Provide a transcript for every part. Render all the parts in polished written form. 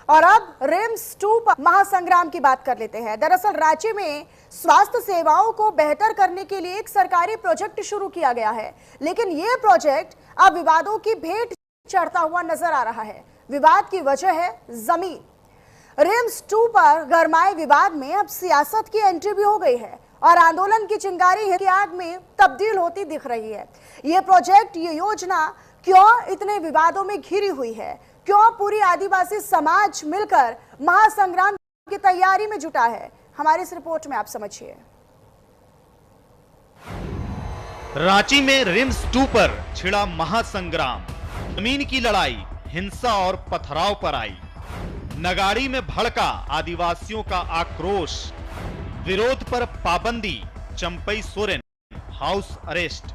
और अब रिम्स 2 महासंग्राम की बात कर लेते हैं। दरअसल राज्य में स्वास्थ्य सेवाओं को बेहतर करने के लिए एक सरकारी प्रोजेक्ट शुरू किया गया है, लेकिन यह प्रोजेक्ट अब विवादों की भेंट चढ़ता हुआ नजर आ रहा है। विवाद की वजह है जमीन। रिम्स 2 पर गरमाए विवाद में अब सियासत की एंट्री भी हो गई है और आंदोलन की चिंगारी की आग में तब्दील होती दिख रही है। ये प्रोजेक्ट, ये योजना क्यों इतने विवादों में घिरी हुई है? क्यों पूरी आदिवासी समाज मिलकर महासंग्राम की तैयारी में जुटा है? हमारी इस रिपोर्ट में आप समझिए। रांची में रिम्स 2 पर छिड़ा महासंग्राम। जमीन की लड़ाई हिंसा और पथराव पर आई। नगाड़ी में भड़का आदिवासियों का आक्रोश। विरोध पर पाबंदी, चंपई सोरेन हाउस अरेस्ट।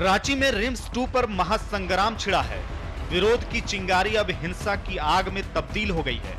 रांची में रिम्स 2 पर महासंग्राम छिड़ा है। विरोध की चिंगारी अब हिंसा की आग में तब्दील हो गई है।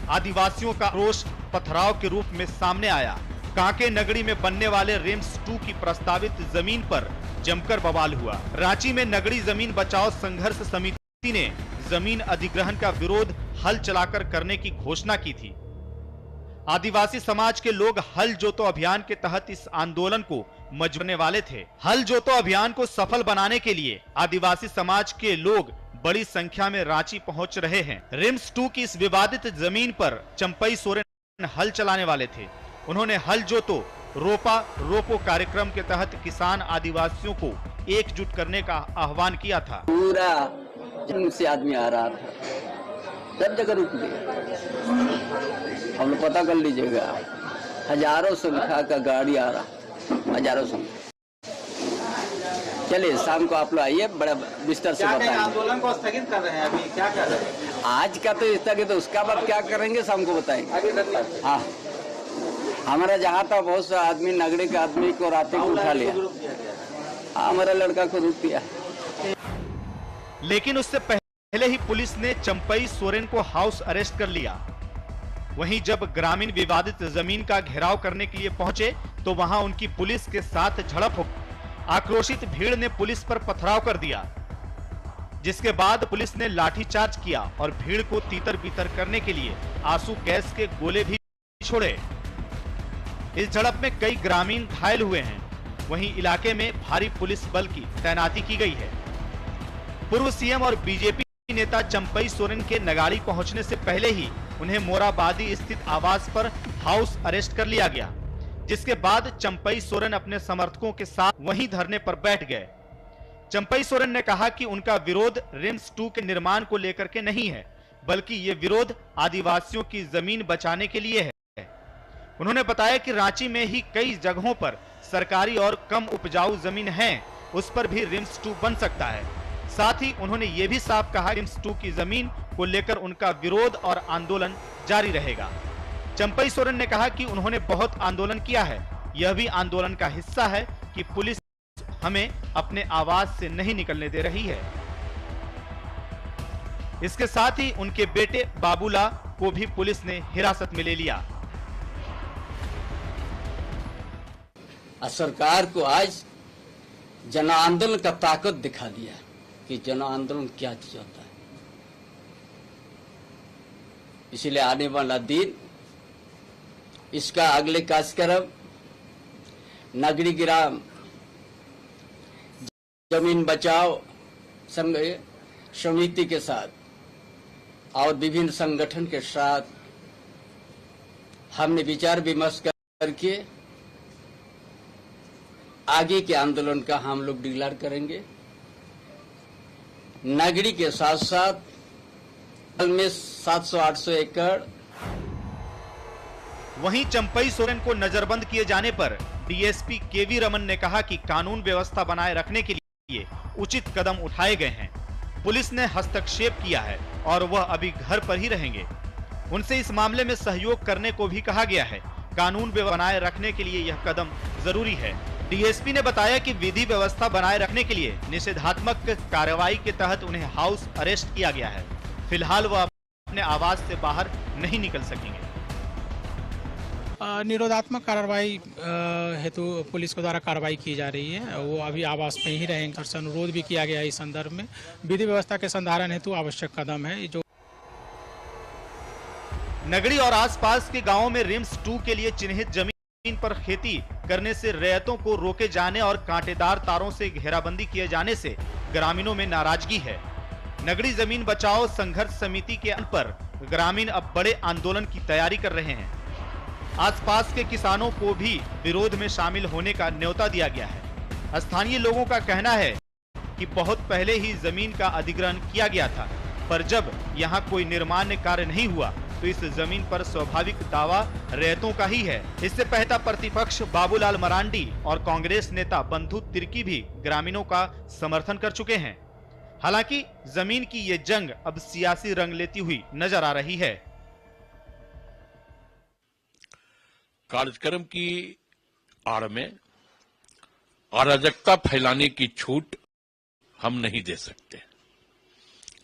आदिवासियों का आक्रोश पथराव के रूप में सामने आया। कांके नगरी में बनने वाले रिम्स 2 की प्रस्तावित जमीन पर जमकर बवाल हुआ। रांची में नगरी जमीन बचाओ संघर्ष समिति ने जमीन अधिग्रहण का विरोध हल चलाकर करने की घोषणा की थी। आदिवासी समाज के लोग हल जोतो अभियान के तहत इस आंदोलन को मजबूरने वाले थे। हल जोतो अभियान को सफल बनाने के लिए आदिवासी समाज के लोग बड़ी संख्या में रांची पहुंच रहे हैं। रिम्स 2 की इस विवादित जमीन पर चंपई सोरेन हल चलाने वाले थे। उन्होंने हल जोतो रोपा रोपो कार्यक्रम के तहत किसान आदिवासियों को एकजुट करने का आह्वान किया था। पूरा जंग से आदमी आ रहा था, सब जगह रुक गए। हम लोग पता कर लीजिएगा, हजारों संख्या का गाड़ी आ रहा, हजारों संख्या। चलिए शाम को आप लोग आइए, बड़ा विस्तार से बताएंगे। आंदोलन को स्थगित कर रहे हैं, अभी क्या कर रहे हैं? आज का तो स्थगित, तो उसका बाद क्या करेंगे शाम को बताएंगे। हाँ, हमारा जहाँ था बहुत सा आदमी, नगरी के आदमी को रात को उठा लिया। हमारा लड़का को रोक दिया। लेकिन उससे पहले ही पुलिस ने चंपई सोरेन को हाउस अरेस्ट कर लिया। वहीं जब ग्रामीण विवादित जमीन का घेराव करने के लिए पहुंचे तो वहां उनकी पुलिस के साथ झड़प हो। आक्रोशित भीड़ ने पुलिस पर पथराव कर दिया, जिसके बाद पुलिस ने लाठीचार्ज किया और भीड़ को तीतर बीतर करने के लिए आंसू गैस के गोले भी छोड़े। इस झड़प में कई ग्रामीण घायल हुए हैं। वहीं इलाके में भारी पुलिस बल की तैनाती की गई है। पूर्व सीएम और बीजेपी नेता चंपई सोरेन के नगाड़ी पहुंचने से पहले ही उन्हें मोराबादी स्थित आवास पर हाउस अरेस्ट कर लिया गया, जिसके बाद चंपई सोरेन अपने समर्थकों के साथ वहीं धरने पर बैठ गए। चंपई सोरेन ने कहा कि उनका विरोध रिम्स 2 के निर्माण को लेकर के नहीं है, बल्कि ये विरोध आदिवासियों की जमीन बचाने के लिए है। उन्होंने बताया कि रांची में ही कई जगहों पर सरकारी और कम उपजाऊ जमीन है, उस पर भी रिम्स 2 बन सकता है। साथ ही उन्होंने ये भी साफ कहा कि रिम्स 2 की जमीन को लेकर उनका विरोध और आंदोलन जारी रहेगा। चंपई सोरेन ने कहा कि उन्होंने बहुत आंदोलन किया है, यह भी आंदोलन का हिस्सा है कि पुलिस हमें अपने आवास से नहीं निकलने दे रही है। इसके साथ ही उनके बेटे बाबूला को भी पुलिस ने हिरासत में ले लिया। सरकार को आज जन आंदोलन का ताकत दिखा दिया कि जन आंदोलन क्या चीज होता है। इसलिए आने वाला दिन इसका अगले कार्यक्रम नगरी ग्राम जमीन बचाओ संघ समिति के साथ और विभिन्न संगठन के साथ हमने विचार विमर्श करके आगे के आंदोलन का हम लोग डिक्लेयर करेंगे। नगरी के साथ साथ में 700-800 एकड़। वहीं चंपई सोरेन को नजरबंद किए जाने पर डीएसपी केवी रमन ने कहा कि कानून व्यवस्था बनाए रखने के लिए उचित कदम उठाए गए हैं। पुलिस ने हस्तक्षेप किया है और वह अभी घर पर ही रहेंगे। उनसे इस मामले में सहयोग करने को भी कहा गया है। कानून व्यवस्था बनाए रखने के लिए यह कदम जरूरी है। डीएसपी ने बताया कि विधि व्यवस्था बनाए रखने के लिए निषेधात्मक कार्रवाई के तहत उन्हें हाउस अरेस्ट किया गया है। फिलहाल वह अपने आवास से बाहर नहीं निकल सकेंगे। निरोधात्मक कार्रवाई हेतु पुलिस के द्वारा कार्रवाई की जा रही है। वो अभी आवास में ही रहेंगे। अनुरोध भी किया गया है। इस संदर्भ में विधि व्यवस्था के संधारण हेतु आवश्यक कदम है जो नगरी और आसपास के गांवों में रिम्स 2 के लिए चिन्हित जमीन पर खेती करने से रैयतों को रोके जाने और कांटेदार तारों से घेराबंदी किए जाने से ग्रामीणों में नाराजगी है। नगरी जमीन बचाओ संघर्ष समिति के पर ग्रामीण अब बड़े आंदोलन की तैयारी कर रहे हैं। आसपास के किसानों को भी विरोध में शामिल होने का न्योता दिया गया है। स्थानीय लोगों का कहना है कि बहुत पहले ही जमीन का अधिग्रहण किया गया था, पर जब यहाँ कोई निर्माण कार्य नहीं हुआ तो इस जमीन पर स्वाभाविक दावा रैयतों का ही है। इससे पहले प्रतिपक्ष बाबूलाल मरांडी और कांग्रेस नेता बंधु तिर्की भी ग्रामीणों का समर्थन कर चुके हैं। हालांकि जमीन की ये जंग अब सियासी रंग लेती हुई नजर आ रही है। कार्यक्रम की आड़ में अराजकता फैलाने की छूट हम नहीं दे सकते।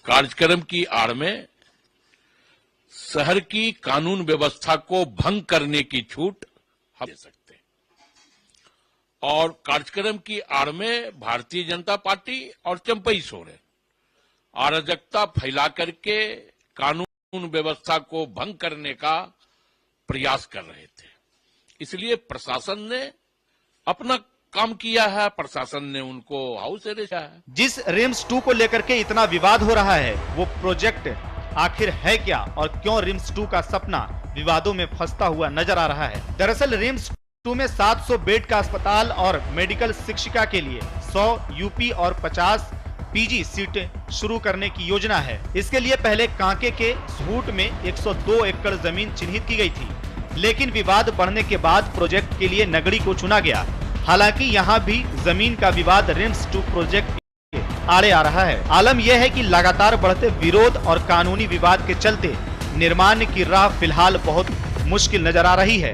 कार्यक्रम की आड़ में शहर की कानून व्यवस्था को भंग करने की छूट हम दे सकते। और कार्यक्रम की आड़ में भारतीय जनता पार्टी और चंपई सोरेन अराजकता फैला करके कानून व्यवस्था को भंग करने का प्रयास कर रहे थे। इसलिए प्रशासन ने अपना काम किया है, प्रशासन ने उनको हाउस अरेस्ट किया है। जिस रिम्स 2 को लेकर के इतना विवाद हो रहा है, वो प्रोजेक्ट आखिर है क्या और क्यों रिम्स 2 का सपना विवादों में फंसता हुआ नजर आ रहा है। दरअसल रिम्स 2 में 700 बेड का अस्पताल और मेडिकल शिक्षिका के लिए 100 यूपी और 50 पीजी सीटें शुरू करने की योजना है। इसके लिए पहले कांके के सूट में 102 एकड़ जमीन चिन्हित की गई थी, लेकिन विवाद बढ़ने के बाद प्रोजेक्ट के लिए नगरी को चुना गया। हालांकि यहां भी जमीन का विवाद रिम्स 2 प्रोजेक्ट के आड़े आ रहा है। आलम यह है कि लगातार बढ़ते विरोध और कानूनी विवाद के चलते निर्माण की राह फिलहाल बहुत मुश्किल नजर आ रही है।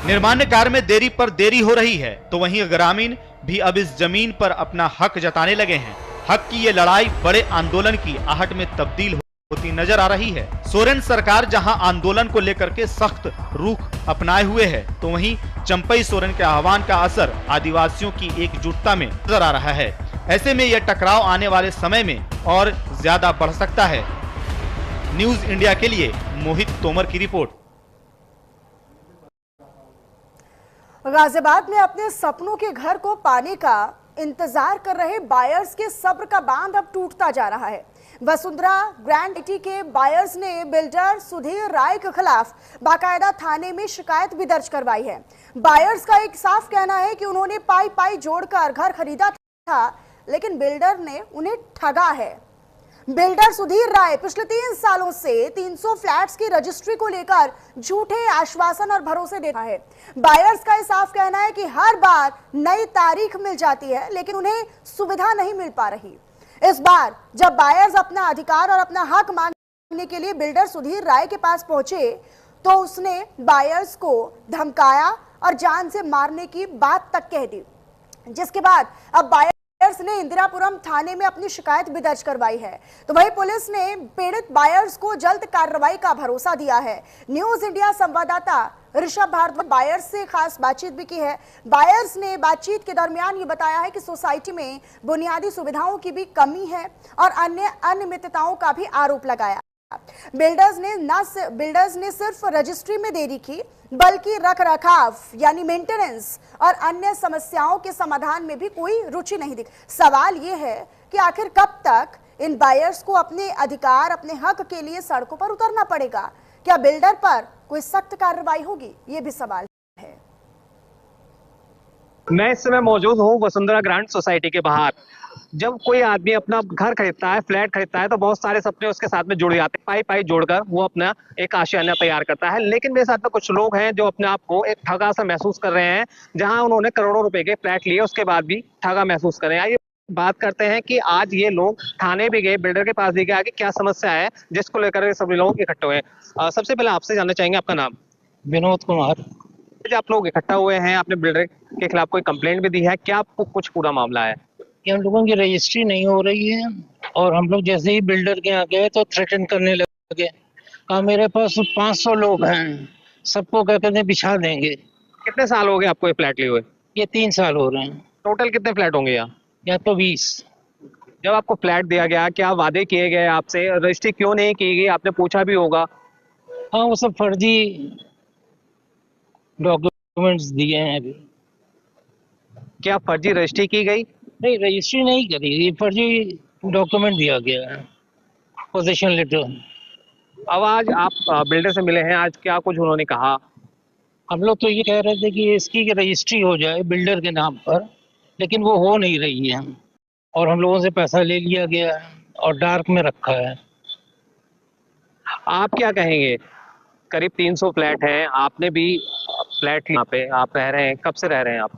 निर्माण कार्य में देरी पर देरी हो रही है, तो वहीं ग्रामीण भी अब इस जमीन पर अपना हक जताने लगे हैं। हक की ये लड़ाई बड़े आंदोलन की आहट में तब्दील होती नजर आ रही है। सोरेन सरकार जहां आंदोलन को लेकर के सख्त रुख अपनाए हुए है, तो वहीं चंपई सोरेन के आह्वान का असर आदिवासियों की एकजुटता में नजर आ रहा है। ऐसे में यह टकराव आने वाले समय में और ज्यादा बढ़ सकता है। न्यूज इंडिया के लिए मोहित तोमर की रिपोर्ट। गाजियाबाद में अपने सपनों के घर को पाने का इंतजार कर रहे बायर्स के सब्र का बांध अब टूटता जा रहा है। वसुंधरा ग्रैंड सिटी के बायर्स ने बिल्डर सुधीर राय के खिलाफ बाकायदा थाने में शिकायत भी दर्ज करवाई है। बायर्स का एक साफ कहना है कि उन्होंने पाई जोड़कर घर खरीदा था, लेकिन बिल्डर ने उन्हें ठगा है। बिल्डर सुधीर राय पिछले 3 सालों से 300 फ्लैट्स की रजिस्ट्री को लेकर झूठे आश्वासन और भरोसे देता है। बायर्स का साफ कहना है कि हर बार नई तारीख मिल जाती है, लेकिन उन्हें सुविधा नहीं मिल पा रही। इस बार जब बायर्स अपना अधिकार और अपना हक मांगने के लिए बिल्डर सुधीर राय के पास पहुंचे, तो उसने बायर्स को धमकाया और जान से मारने की बात तक कह दी, जिसके बाद अब बायर्स ने इंदिरापुरम थाने में अपनी शिकायत भी दर्ज करवाई है। तो वही पुलिस ने पीड़ित बायर्स को जल्द कार्रवाई का भरोसा दिया है। न्यूज इंडिया संवाददाता ऋषभ भारद्वाज बायर्स से खास बातचीत भी की है। बायर्स ने बातचीत के दरमियान ये बताया है कि सोसाइटी में बुनियादी सुविधाओं की भी कमी है और अन्य अनियमितताओं का भी आरोप लगाया। बिल्डर्स ने सिर्फ रजिस्ट्री में देरी की, बल्कि रखरखाव यानी मेंटेनेंस और अन्य समस्याओं के समाधान में भी कोई रुचि नहीं दिखाई। सवाल ये है कि आखिर कब तक इन बायर्स को अपने अधिकार, अपने हक के लिए सड़कों पर उतरना पड़ेगा? क्या बिल्डर पर कोई सख्त कार्रवाई होगी? ये भी सवाल है। मैं इस समय मौजूद हूँ वसुंधरा ग्रांड सोसाइटी के बाहर। जब कोई आदमी अपना घर खरीदता है, फ्लैट खरीदता है, तो बहुत सारे सपने उसके साथ में जुड़ जाते हैं। पाई जोड़कर वो अपना एक आशियाना तैयार करता है। लेकिन मेरे साथ में कुछ लोग हैं जो अपने आप को एक ठगा सा महसूस कर रहे हैं, जहां उन्होंने करोड़ों रुपए के फ्लैट लिए, उसके बाद भी ठगा महसूस कर रहे हैं। आइए बात करते हैं कि आज ये लोग थाने भी गए, बिल्डर के पास भी गए, आगे क्या समस्या है जिसको लेकर सभी लोग इकट्ठे हुए हैं। सबसे पहले आपसे जानना चाहेंगे आपका नाम? विनोद कुमार। आप लोग इकट्ठा हुए हैं, आपने बिल्डर के खिलाफ कोई कंप्लेंट भी दी है, क्या आपको कुछ पूरा मामला है? कि हम लोगों की रजिस्ट्री नहीं हो रही है और हम लोग जैसे ही बिल्डर के यहाँ गए तो थ्रेटन करने लगे। कहा मेरे पास 500 लोग हैं, सबको कहते बिछा देंगे। कितने साल हो गए आपको ये फ्लैट लिए हुए? ये 3 साल हो रहे हैं। टोटल कितने फ्लैट होंगे यहाँ? या तो 20। जब आपको फ्लैट दिया गया, क्या वादे किए गए आपसे, रजिस्ट्री क्यों नहीं की गई, आपने पूछा भी होगा। हाँ, वो सब फर्जी डॉक्यूमेंट्स दिए हैं अभी। क्या फर्जी रजिस्ट्री की गई? नहीं, रजिस्ट्री नहीं करी, ये फर्जी डॉक्यूमेंट दिया गया है, पोजीशन लेटर। अब आज आप बिल्डर से मिले हैं, आज क्या कुछ उन्होंने कहा? हम लोग तो ये कह रहे थे कि इसकी रजिस्ट्री हो जाए बिल्डर के नाम पर, लेकिन वो हो नहीं रही है और हम लोगों से पैसा ले लिया गया है और डार्क में रखा है। आप क्या कहेंगे? करीब 300 फ्लैट हैं, आपने भी फ्लैट यहाँ पे आप रह रहे हैं, कब से रह रहे हैं आप?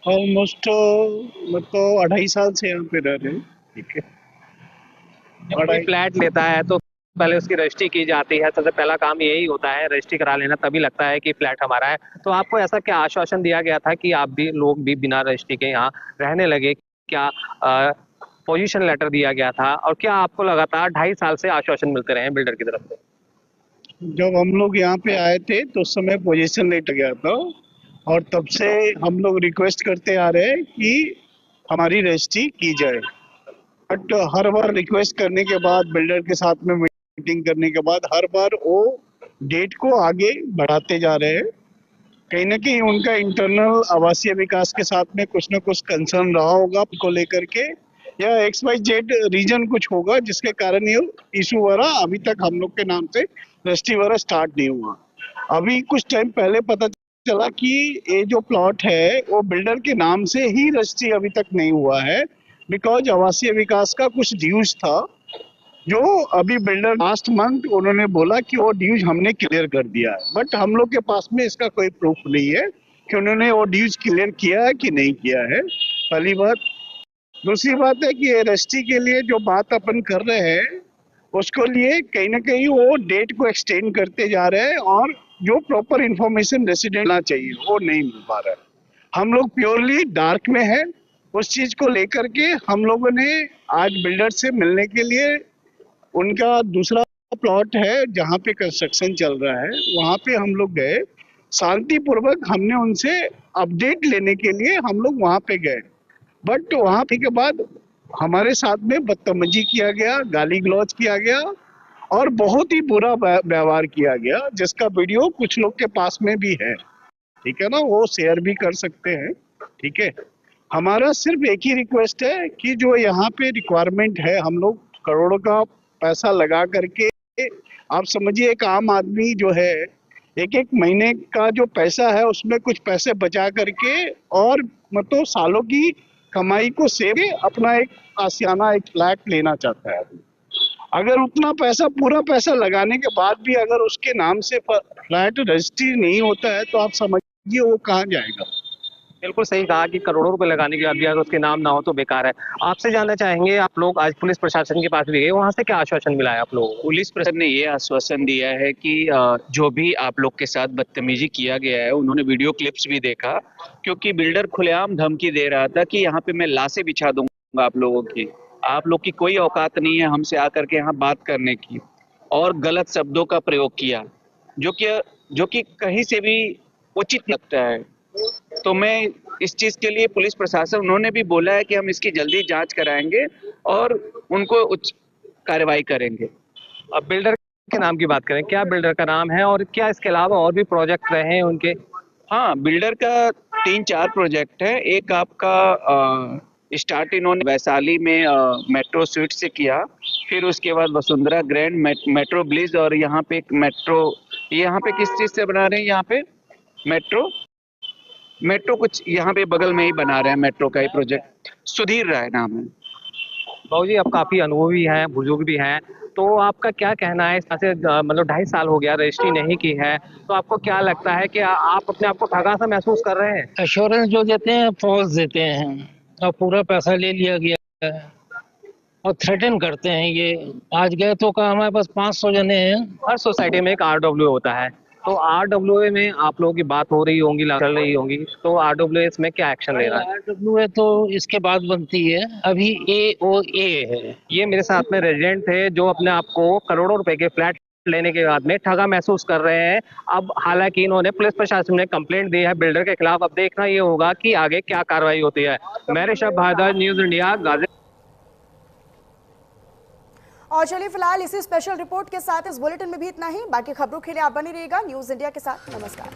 ऑलमोस्ट मतलब 2.5 साल से यहाँ पे रह रहे हैं। ठीक है। जब कोई फ्लैट लेता है तो पहले उसकी रजिस्ट्री की जाती है, सबसे पहला काम यही होता है, रजिस्ट्री करा लेना, तभी लगता है कि फ्लैट हमारा है। तो आपको ऐसा क्या आश्वासन दिया गया था कि आप भी लोग भी बिना रजिस्ट्री के यहाँ रहने लगे? क्या पोजीशन लेटर दिया गया था और क्या आपको लगातार 2.5 साल से आश्वासन मिलते रहे बिल्डर की तरफ से? जब हम लोग यहाँ पे आए थे तो उस समय पोजीशन लेटर गया था और तब से हम लोग रिक्वेस्ट करते आ रहे हैं कि हमारी रजिस्ट्री की जाए। बट हर बार रिक्वेस्ट करने के बाद, बिल्डर के साथ में मीटिंग करने के बाद, हर बार वो डेट को आगे बढ़ाते जा रहे हैं। कहीं ना कहीं उनका इंटरनल आवासीय विकास के साथ में कुछ ना कुछ कंसर्न रहा होगा को लेकर के, या XYZ रीजन कुछ होगा जिसके कारण ये इशू वाला अभी तक हम लोग के नाम से रजिस्ट्री वाला स्टार्ट नहीं हुआ। अभी कुछ टाइम पहले पता चला कि ये जो प्लॉट है वो बिल्डर के नाम से ही रजिस्ट्री अभी तक नहीं हुआ है, बिकॉज आवासीय विकास का कुछ ड्यूज था जो अभी बिल्डर लास्ट मंथ उन्होंने बोला कि वो ड्यूज हमने क्लियर कर दिया है। बट हम लोग के पास में इसका कोई प्रूफ नहीं है कि उन्होंने वो ड्यूज क्लियर किया है कि नहीं किया है, पहली बात। दूसरी बात है कि ये रजिस्ट्री के लिए जो बात अपन कर रहे हैं उसको लिए कहीं ना कहीं वो डेट को एक्सटेंड करते जा रहे हैं और जो प्रॉपर इंफॉर्मेशन रेसिडेंट ना चाहिए वो नहीं मिल पा रहा है। हम लोग प्योरली डार्क में है। उस चीज को लेकर के हम लोगों ने आज बिल्डर से मिलने के लिए, उनका दूसरा प्लॉट है जहाँ पे कंस्ट्रक्शन चल रहा है वहाँ पे हम लोग गए, शांतिपूर्वक हमने उनसे अपडेट लेने के लिए हम लोग वहाँ पे गए। बट वहाँ पे के बाद हमारे साथ में बदतमीजी किया गया, गाली गलौज किया गया और बहुत ही बुरा व्यवहार किया गया, जिसका वीडियो कुछ लोग के पास में भी है। ठीक है ना, वो शेयर भी कर सकते हैं। ठीक है, हमारा सिर्फ एक ही रिक्वेस्ट है कि जो यहाँ पे रिक्वायरमेंट है, हम लोग करोड़ों का पैसा लगा करके, आप समझिए एक आम आदमी जो है एक एक महीने का जो पैसा है उसमें कुछ पैसे बचा करके और मतलब सालों की कमाई को सेव अपना एक आशियाना, एक फ्लैट लेना चाहता है। अगर उतना पैसा, पूरा पैसा लगाने के बाद भी अगर उसके नाम से फ्लैट रजिस्ट्री नहीं होता है तो आप समझिए वो कहाँ जाएगा। बिल्कुल सही कहा कि करोड़ों रुपए लगाने के बाद भी अगर उसके नाम ना हो तो बेकार है। आपसे जानना चाहेंगे, आप लोग आज पुलिस प्रशासन के पास भी गए, वहां से क्या आश्वासन मिला है आप लोगों को? पुलिस प्रशासन ने ये आश्वासन दिया है कि जो भी आप लोग के साथ बदतमीजी किया गया है, उन्होंने वीडियो क्लिप्स भी देखा, क्योंकि बिल्डर खुलेआम धमकी दे रहा था कि यहाँ पे मैं लाशें बिछा दूंगा आप लोगों की, आप लोग की कोई औकात नहीं है हमसे आकर के यहाँ बात करने की, और गलत शब्दों का प्रयोग किया जो कि कहीं से भी उचित लगता है। तो मैं इस चीज के लिए पुलिस प्रशासन, उन्होंने भी बोला है कि हम इसकी जल्दी जांच कराएंगे और उनको उच्च कार्रवाई करेंगे। अब बिल्डर के नाम की बात करें, क्या बिल्डर का नाम है और क्या इसके अलावा और भी प्रोजेक्ट रहे हैं उनके? हाँ, बिल्डर का 3-4 प्रोजेक्ट है। एक आपका स्टार्ट इन्होंने वैशाली में मेट्रो स्वीट से किया, फिर उसके बाद वसुंधरा ग्रैंड, मेट्रो ब्लिज, और यहाँ पे एक मेट्रो, यहाँ पे किस चीज से बना रहे हैं, यहाँ पे मेट्रो कुछ यहाँ पे बगल में ही बना रहे हैं, मेट्रो का ही प्रोजेक्ट, सुधीर राय नाम है। बाबू जी, आप काफी अनुभवी हैं, बुजुर्ग भी हैं, तो आपका क्या कहना है? ऐसे मतलब 2.5 साल हो गया, रजिस्ट्री नहीं की है, तो आपको क्या लगता है कि आप अपने आप को ठगा सा महसूस कर रहे हैं? एश्योरेंस जो देते हैं फॉल्स देते हैं और पूरा पैसा ले लिया गया है और थ्रेटन करते हैं। ये आज गए तो कहा हमारे पास 500 जने हैं। हर सोसाइटी में एक RWA होता है, तो RWA में आप लोगों की बात हो रही होंगी, चल रही होंगी, तो RWA इसमें क्या एक्शन ले रहा है? RWA तो इसके बाद बनती है, अभी AOA है। ये मेरे साथ में रेजिडेंट थे जो अपने आप को करोड़ों रुपए के फ्लैट लेने के बाद में ठगा महसूस कर रहे हैं। अब हालांकि इन्होंने पुलिस प्रशासन ने कंप्लेंट दी है बिल्डर के खिलाफ। अब देखना ये होगा कि आगे क्या कार्रवाई होती है। मैं ऋषभ भारद्वाज, न्यूज इंडिया, गाजियाबाद। और चलिए फिलहाल इसी स्पेशल रिपोर्ट के साथ इस बुलेटिन में भी इतना ही। बाकी खबरों के लिए आप बने रहिएगा न्यूज इंडिया के साथ। नमस्कार।